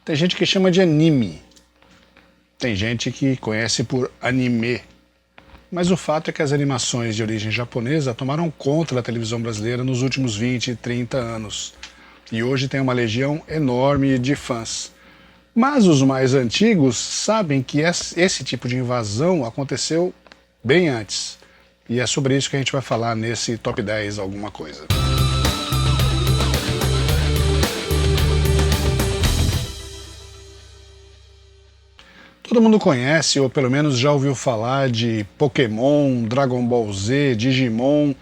Tem gente que chama de anime. Tem gente que conhece por anime. Mas o fato é que as animações de origem japonesa tomaram conta da televisão brasileira nos últimos 20, 30 anos. E hoje tem uma legião enorme de fãs. Mas os mais antigos sabem que esse tipo de invasão aconteceu bem antes. E é sobre isso que a gente vai falar nesse Top 10 alguma coisa. Todo mundo conhece, ou pelo menos já ouviu falar de Pokémon, Dragon Ball Z, Digimon,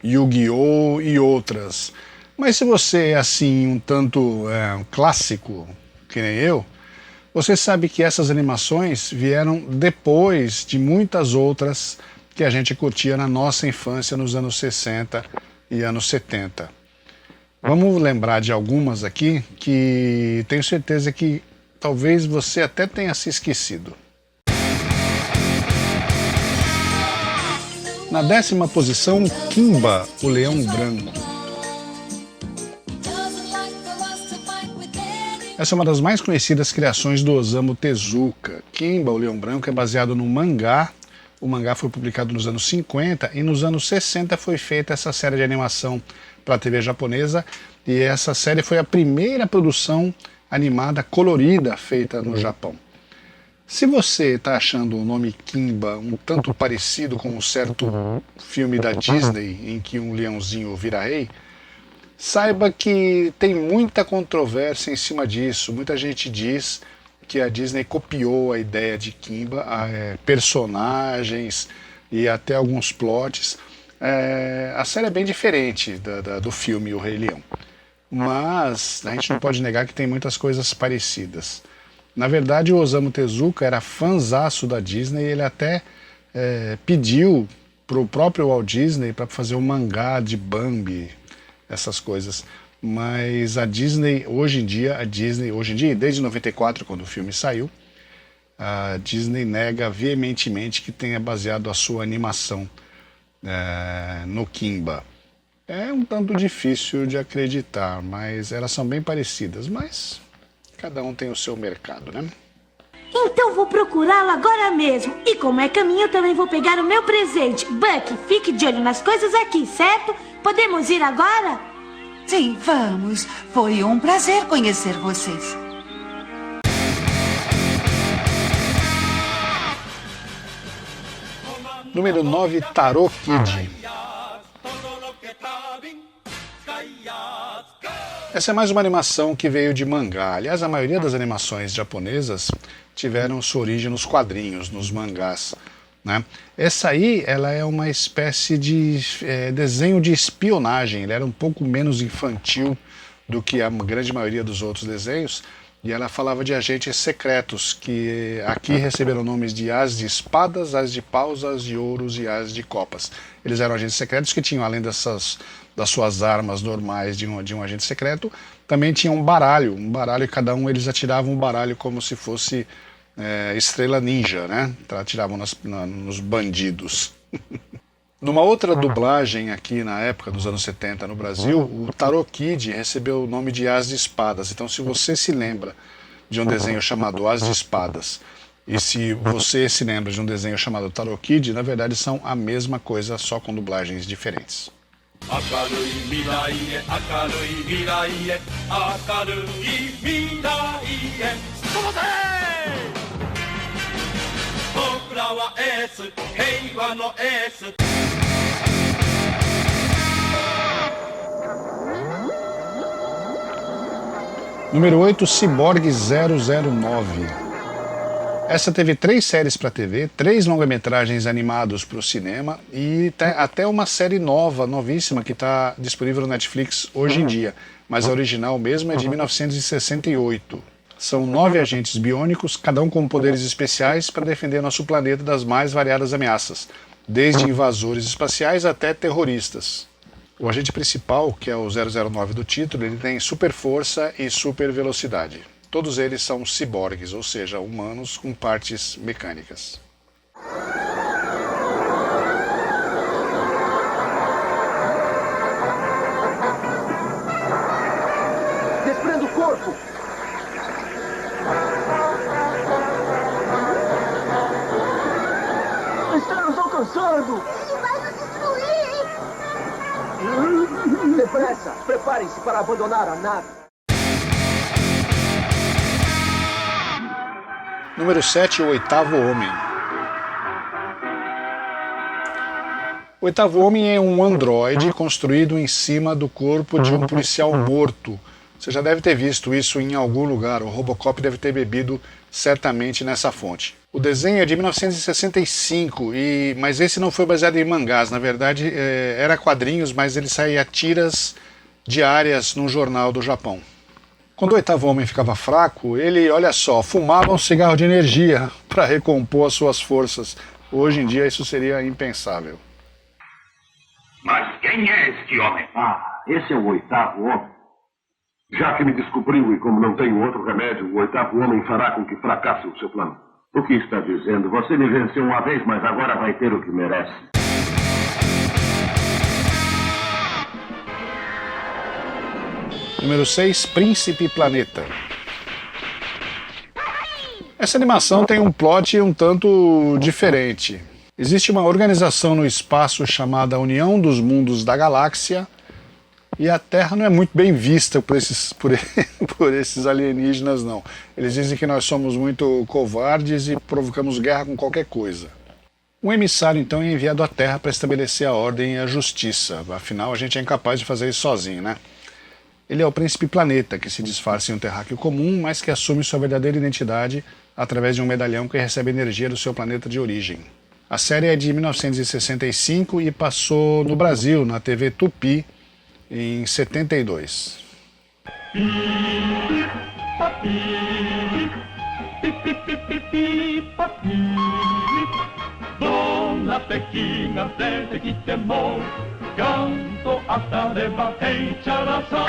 Yu-Gi-Oh! E outras. Mas se você é assim um tanto clássico, que nem eu, você sabe que essas animações vieram depois de muitas outras que a gente curtia na nossa infância nos anos 60 e anos 70. Vamos lembrar de algumas aqui que tenho certeza que talvez você até tenha se esquecido. Na 10ª posição, Kimba, o Leão Branco. Essa é uma das mais conhecidas criações do Osamu Tezuka. Kimba, o Leão Branco, é baseado num mangá. O mangá foi publicado nos anos 50 e nos anos 60 foi feita essa série de animação para a TV japonesa. E essa série foi a primeira produção animada colorida feita no Japão. Se você está achando o nome Kimba um tanto parecido com um certo filme da Disney em que um leãozinho vira rei, saiba que tem muita controvérsia em cima disso. Muita gente diz que a Disney copiou a ideia de Kimba, personagens e até alguns plots. A série é bem diferente do filme O Rei Leão. Mas a gente não pode negar que tem muitas coisas parecidas. Na verdade, o Osamu Tezuka era fãzaço da Disney e ele até pediu para o próprio Walt Disney para fazer um mangá de Bambi, essas coisas. Mas a Disney, hoje em dia, desde 94, quando o filme saiu, a Disney nega veementemente que tenha baseado a sua animação no Kimba. É um tanto difícil de acreditar, mas elas são bem parecidas, mas cada um tem o seu mercado, né? Então vou procurá-lo agora mesmo. E como é caminho, eu também vou pegar o meu presente. Buck, fique de olho nas coisas aqui, certo? Podemos ir agora? Sim, vamos. Foi um prazer conhecer vocês. Número 9, Tarô Kid. Essa é mais uma animação que veio de mangá. Aliás, a maioria das animações japonesas tiveram sua origem nos quadrinhos, nos mangás, né? Essa aí, ela é uma espécie de desenho de espionagem. Ele era um pouco menos infantil do que a grande maioria dos outros desenhos, e ela falava de agentes secretos, que aqui receberam nomes de As de Espadas, As de Paus, As de Ouros e As de Copas. Eles eram agentes secretos que tinham, além das suas armas normais de um agente secreto, também tinha um baralho, e cada um eles atiravam um baralho como se fosse estrela ninja, né? Atiravam nos bandidos. Numa outra dublagem aqui na época dos anos 70 no Brasil, o Tarô Kid recebeu o nome de As de Espadas. Então, se você se lembra de um desenho chamado As de Espadas, e se você se lembra de um desenho chamado Tarô Kid, na verdade são a mesma coisa, só com dublagens diferentes. Número 8, Cyborg 009. Essa teve 3 séries para TV, 3 longa-metragens animados para o cinema e até uma série novíssima, que está disponível no Netflix hoje em dia. Mas a original mesmo é de 1968. São 9 agentes biônicos, cada um com poderes especiais para defender nosso planeta das mais variadas ameaças, desde invasores espaciais até terroristas. O agente principal, que é o 009 do título, ele tem super força e super velocidade. Todos eles são ciborgues, ou seja, humanos com partes mecânicas. Desprenda o corpo! avançando! Ele vai nos destruir! Depressa! Preparem-se para abandonar a nave! Número 7, O Oitavo Homem. O Oitavo Homem é um androide construído em cima do corpo de um policial morto. Você já deve ter visto isso em algum lugar, o Robocop deve ter bebido certamente nessa fonte. O desenho é de 1965, mas esse não foi baseado em mangás, na verdade era quadrinhos, mas ele saía tiras diárias num jornal do Japão. Quando o Oitavo Homem ficava fraco, ele, olha só, fumava um cigarro de energia para recompor as suas forças. Hoje em dia isso seria impensável. Mas quem é este homem? Esse é o Oitavo Homem. Já que me descobriu e como não tenho outro remédio, o Oitavo Homem fará com que fracasse o seu plano. O que está dizendo? Você me venceu uma vez, mas agora vai ter o que merece. Número 6, Príncipe Planeta. Essa animação tem um plot um tanto diferente. Existe uma organização no espaço chamada União dos Mundos da Galáxia e a Terra não é muito bem vista por esses alienígenas, não. Eles dizem que nós somos muito covardes e provocamos guerra com qualquer coisa. Um emissário, então, é enviado à Terra para estabelecer a ordem e a justiça. Afinal, a gente é incapaz de fazer isso sozinho, né? Ele é o Príncipe Planeta, que se disfarça em um terráqueo comum, mas que assume sua verdadeira identidade através de um medalhão que recebe energia do seu planeta de origem. A série é de 1965 e passou no Brasil, na TV Tupi, em 72. Dona Pequina, desde que temor, canto hasta debatente a razão.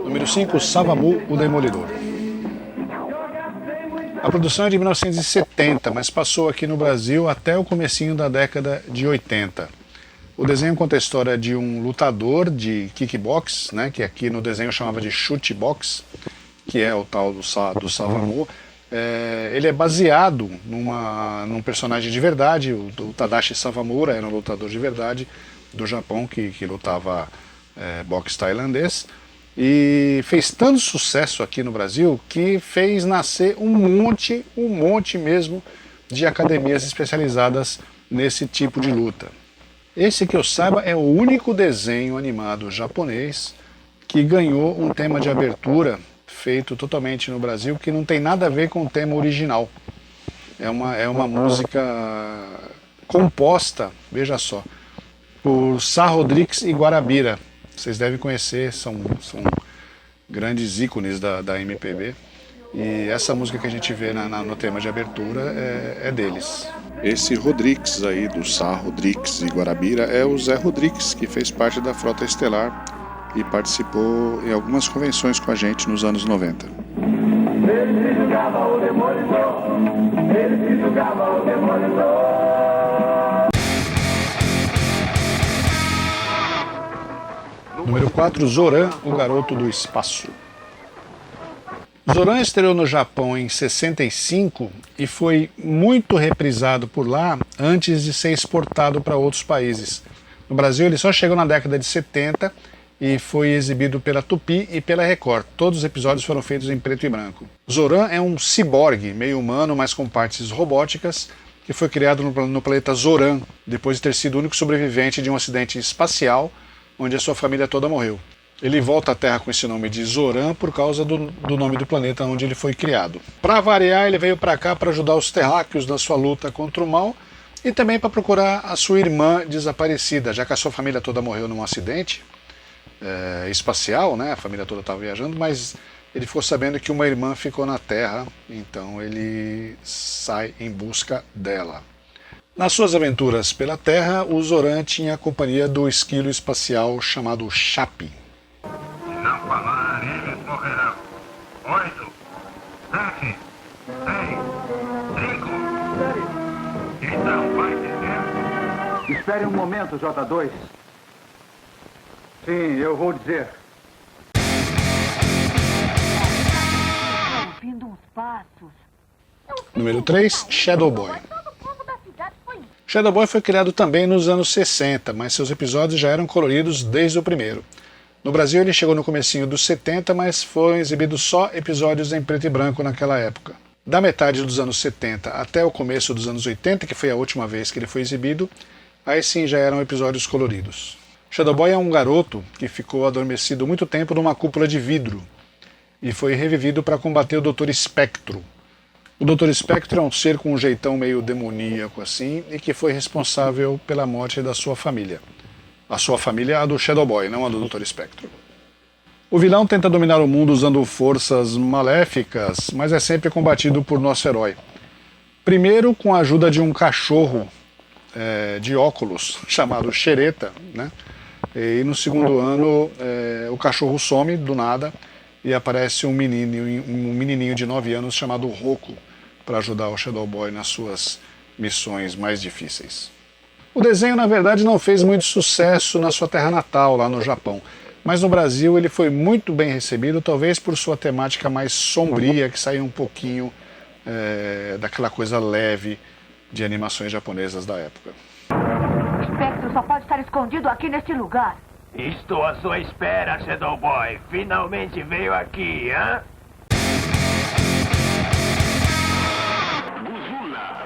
Número 5, Savamu, o Demolidor. A produção é de 1970, mas passou aqui no Brasil até o comecinho da década de 80. O desenho conta a história de um lutador de kickbox, né, que aqui no desenho chamava de chutebox, que é o tal do Savamu. Ele é baseado num personagem de verdade, o Tadashi Savamura, era um lutador de verdade do Japão que lutava boxe tailandês. E fez tanto sucesso aqui no Brasil que fez nascer um monte mesmo de academias especializadas nesse tipo de luta. Esse, que eu saiba, é o único desenho animado japonês que ganhou um tema de abertura feito totalmente no Brasil, que não tem nada a ver com o tema original. É uma música composta, veja só, por Sá Rodrigues e Guarabira. Vocês devem conhecer, são grandes ícones da MPB. E essa música que a gente vê no tema de abertura é deles. Esse Rodrigues aí, do Sá Rodrigues e Guarabira, é o Zé Rodrigues, que fez parte da Frota Estelar e participou em algumas convenções com a gente nos anos 90. Ele se julgava o demolidor, ele se julgava o demolidor. Número 4, Zoran, o Garoto do Espaço. Zoran estreou no Japão em 65 e foi muito reprisado por lá antes de ser exportado para outros países. No Brasil ele só chegou na década de 70 e foi exibido pela Tupi e pela Record. Todos os episódios foram feitos em preto e branco. Zoran é um ciborgue, meio humano, mas com partes robóticas, que foi criado no planeta Zoran, depois de ter sido o único sobrevivente de um acidente espacial onde a sua família toda morreu. Ele volta à Terra com esse nome de Zoran por causa do nome do planeta onde ele foi criado. Para variar, ele veio para cá para ajudar os terráqueos na sua luta contra o mal e também para procurar a sua irmã desaparecida, já que a sua família toda morreu num acidente espacial, né? A família toda estava viajando, mas ele ficou sabendo que uma irmã ficou na Terra, então ele sai em busca dela. Nas suas aventuras pela Terra, o Zoran tinha a companhia do esquilo espacial chamado Chape. Se não falar, eles morrerão. 8, 7, 6, 5. Então vai dizer. Espere um momento, J2. Sim, eu vou dizer. Ouvindo uns passos. Número 3, Shadow Boy. Shadow Boy foi criado também nos anos 60, mas seus episódios já eram coloridos desde o primeiro. No Brasil ele chegou no comecinho dos 70, mas foram exibidos só episódios em preto e branco naquela época. Da metade dos anos 70 até o começo dos anos 80, que foi a última vez que ele foi exibido, aí sim já eram episódios coloridos. Shadow Boy é um garoto que ficou adormecido muito tempo numa cúpula de vidro e foi revivido para combater o Dr. Espectro. O Dr. Espectro é um ser com um jeitão meio demoníaco assim e que foi responsável pela morte da sua família. A sua família é a do Shadow Boy, não a do Dr. Espectro. O vilão tenta dominar o mundo usando forças maléficas, mas é sempre combatido por nosso herói. Primeiro com a ajuda de um cachorro de óculos chamado Xereta, né? E no segundo ano o cachorro some do nada e aparece um menininho de 9 anos chamado Roku para ajudar o Shadow Boy nas suas missões mais difíceis. O desenho, na verdade, não fez muito sucesso na sua terra natal, lá no Japão, mas no Brasil ele foi muito bem recebido, talvez por sua temática mais sombria, que saiu um pouquinho daquela coisa leve de animações japonesas da época. O espectro só pode estar escondido aqui neste lugar. Estou à sua espera, Shadow Boy. Finalmente veio aqui, hã?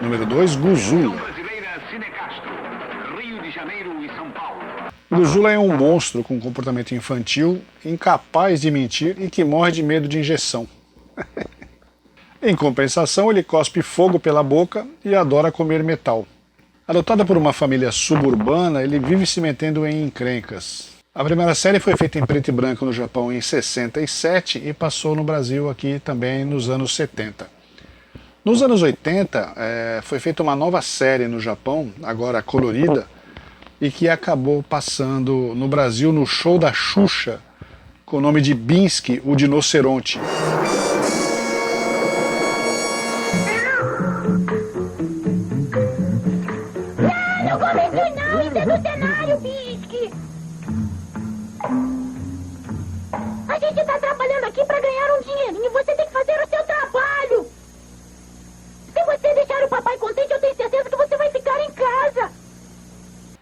Número 2, Guzula. Guzula é um monstro com comportamento infantil, incapaz de mentir e que morre de medo de injeção. Em compensação, ele cospe fogo pela boca e adora comer metal. Adotado por uma família suburbana, ele vive se metendo em encrencas. A primeira série foi feita em preto e branco no Japão em 67 e passou no Brasil aqui também nos anos 70. Nos anos 80, foi feita uma nova série no Japão, agora colorida, e que acabou passando no Brasil no show da Xuxa, com o nome de Binsky, o Dinoceronte. Não comecei não, isso é do cenário, Binsky! A gente tá trabalhando aqui pra ganhar um dinheirinho, você tem que fazer o seu trabalho! Se você deixar o papai contente, eu tenho certeza que você vai ficar em casa!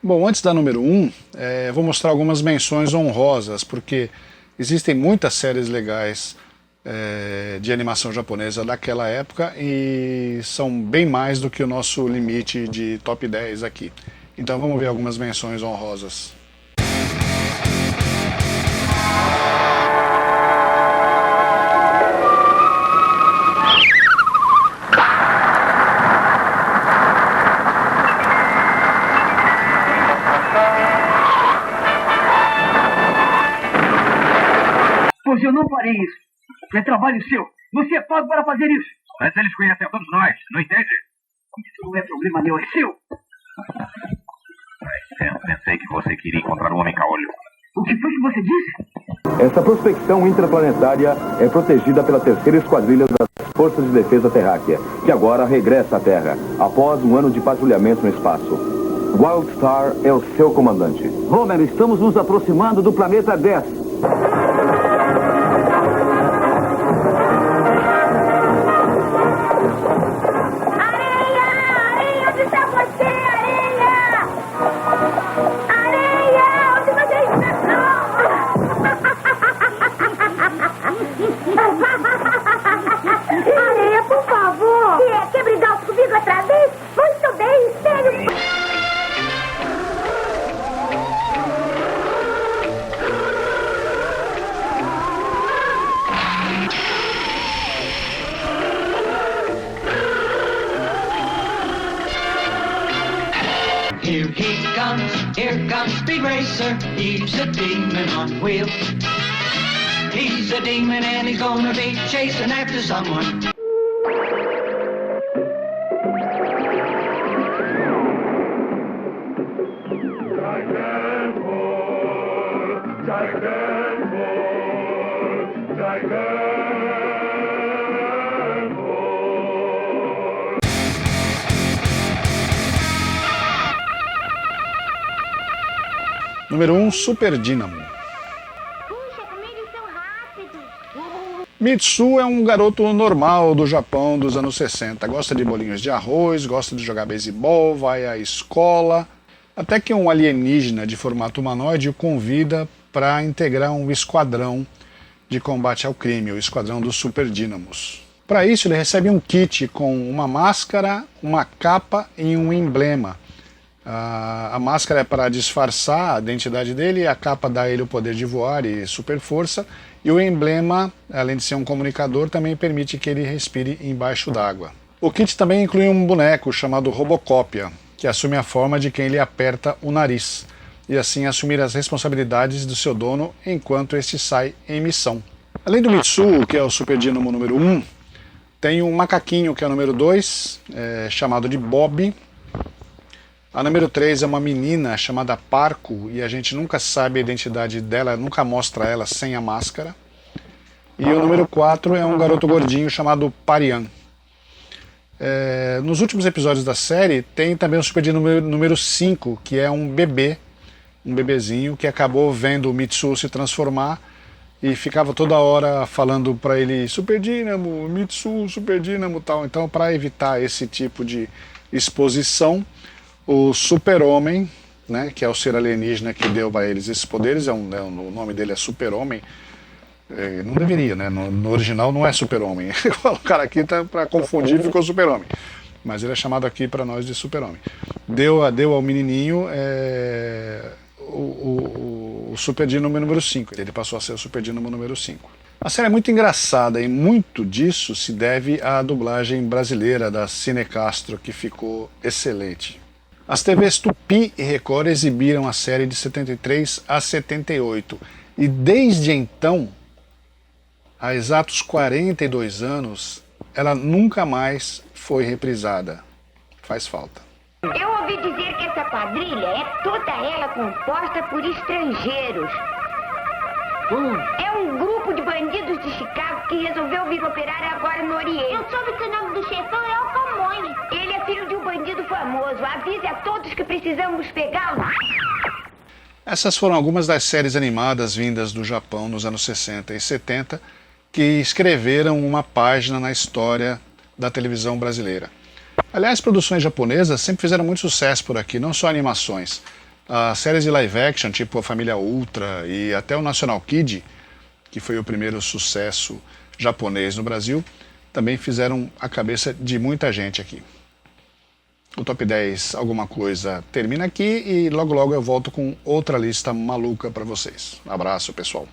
Bom, antes da número 1, vou mostrar algumas menções honrosas, porque existem muitas séries legais de animação japonesa daquela época e são bem mais do que o nosso limite de top 10 aqui. Então vamos ver algumas menções honrosas. Pois eu não farei isso. É trabalho seu. Você é pago para fazer isso. Mas eles conhecem a todos nós, não entende? Isso não é problema meu, é seu. Pensei que você queria encontrar um homem caolho. O que foi que você disse? Essa prospecção intraplanetária é protegida pela 3ª Esquadrilha das Forças de Defesa Terráquea, que agora regressa à Terra, após um ano de patrulhamento no espaço. Wildstar é o seu comandante. Homer, estamos nos aproximando do planeta 10. Areia, por favor! Quer brigar comigo outra vez? Muito bem, espelho! Here comes Speed Racer, he's a demon on wheels. He's a demon and he's gonna be chasing after someone. Número 1, Super Dynamo. Puxa, como eles são rápidos! Mitsu é um garoto normal do Japão dos anos 60. Gosta de bolinhos de arroz, gosta de jogar beisebol, vai à escola, até que um alienígena de formato humanoide o convida para integrar um esquadrão de combate ao crime, o Esquadrão dos Super Dínamos. Para isso, ele recebe um kit com uma máscara, uma capa e um emblema. A máscara é para disfarçar a identidade dele, a capa dá a ele o poder de voar e super força, e o emblema, além de ser um comunicador, também permite que ele respire embaixo d'água. O kit também inclui um boneco chamado Robocópia, que assume a forma de quem lhe aperta o nariz, e assim assumir as responsabilidades do seu dono enquanto este sai em missão. Além do Mitsu, que é o Super Dínamo número 1, tem um macaquinho, que é o número 2, chamado de Bob. A número 3 é uma menina chamada Parco, e a gente nunca sabe a identidade dela, nunca mostra ela sem a máscara. E o número 4 é um garoto gordinho chamado Parian. Nos últimos episódios da série tem também o Super Dínamo número 5, que é um bebezinho que acabou vendo o Mitsu se transformar e ficava toda hora falando para ele Super Dínamo, Mitsu, Super Dínamo, tal. Então, para evitar esse tipo de exposição, o Super-Homem, né, que é o ser alienígena que deu a eles esses poderes, o nome dele é Super-Homem. Não deveria, né? No original não é Super-Homem. O cara aqui tá para confundir, ficou Super-Homem. Mas ele é chamado aqui para nós de Super-Homem. Deu ao menininho o Super Dínamo número 5. Ele passou a ser o Super Dínamo número 5. A série é muito engraçada e muito disso se deve à dublagem brasileira da Cine Castro, que ficou excelente. As TVs Tupi e Record exibiram a série de 73 a 78 e desde então, há exatos 42 anos, ela nunca mais foi reprisada. Faz falta. Eu ouvi dizer que essa quadrilha é toda ela composta por estrangeiros. É um grupo de bandidos de Chicago que resolveu vir operar agora no Oriente. Eu soube que o nome do chefão é Al Capone. Ele é filho de um bandido famoso. Avise a todos que precisamos pegá-lo. Essas foram algumas das séries animadas vindas do Japão nos anos 60 e 70 que escreveram uma página na história da televisão brasileira. Aliás, produções japonesas sempre fizeram muito sucesso por aqui, não só animações. As séries de live action, tipo a Família Ultra e até o National Kid, que foi o primeiro sucesso japonês no Brasil, também fizeram a cabeça de muita gente aqui. O Top 10 alguma coisa termina aqui e logo logo eu volto com outra lista maluca para vocês. Um abraço, pessoal.